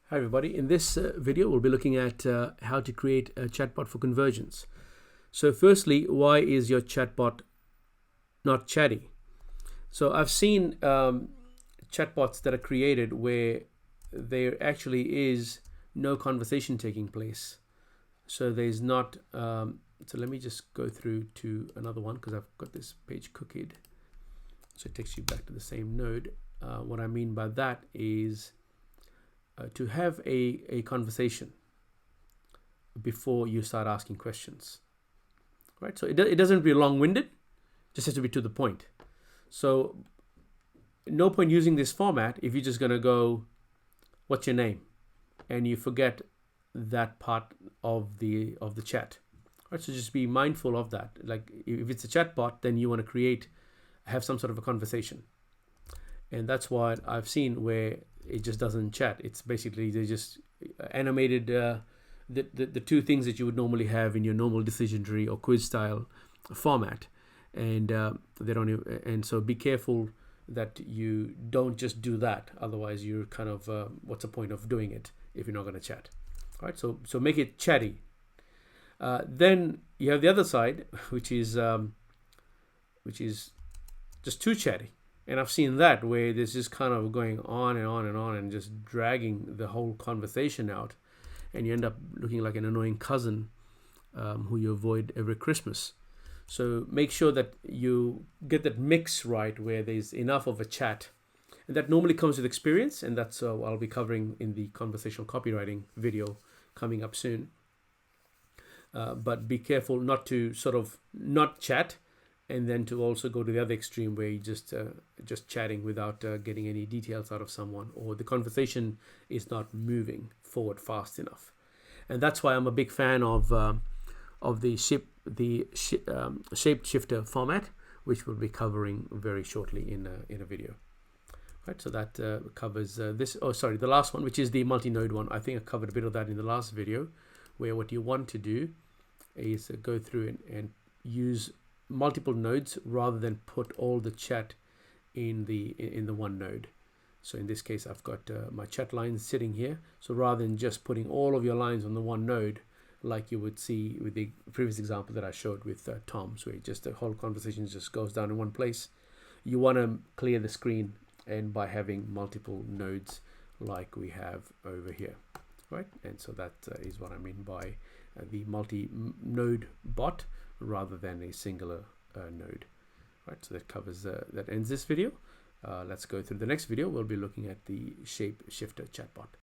Hi everybody, in this video we'll be looking at how to create a chatbot for conversions. So firstly, why is your chatbot not chatty? So I've seen chatbots that are created where there actually is no conversation taking place. So there's not, so let me just go through to another one because I've got this page cookied. So it takes you back to the same node. What I mean by that is to have a conversation before you start asking questions, right? So it doesn't be long-winded, just has to be to the point. So no point using this format if you're just going to go, what's your name? And you forget that part of the chat, right? So just be mindful of that. Like if it's a chat bot, then you want to have some sort of a conversation. And that's what I've seen where it just doesn't chat. It's basically they just animated the two things that you would normally have in your normal decision tree or quiz style format, and they don't even, and so be careful that you don't just do that. Otherwise, you're kind of what's the point of doing it if you're not going to chat? All right, so make it chatty. Then you have the other side, which is just too chatty. And I've seen that where there's just kind of going on and on and on and just dragging the whole conversation out. And you end up looking like an annoying cousin who you avoid every Christmas. So make sure that you get that mix right where there's enough of a chat. And that normally comes with experience. And that's what I'll be covering in the conversational copywriting video coming up soon. But be careful not to sort of not chat, and then to also go to the other extreme where you just chatting without getting any details out of someone, or the conversation is not moving forward fast enough. And that's why I'm a big fan of the shapeshifter format, which we'll be covering very shortly in a video. Right, so that covers this. Oh, sorry, the last one, which is the multi-node one. I think I covered a bit of that in the last video, where what you want to do is go through and use multiple nodes rather than put all the chat in the one node. So in this case, I've got my chat lines sitting here. So rather than just putting all of your lines on the one node, like you would see with the previous example that I showed with Tom's, where just the whole conversation just goes down in one place, you want to clear the screen, and by having multiple nodes like we have over here, right? And so that is what I mean by the multi-node bot rather than a singular node, right? So that covers that ends this video. Let's go through the next video. We'll be looking at the shapeshifter chatbot.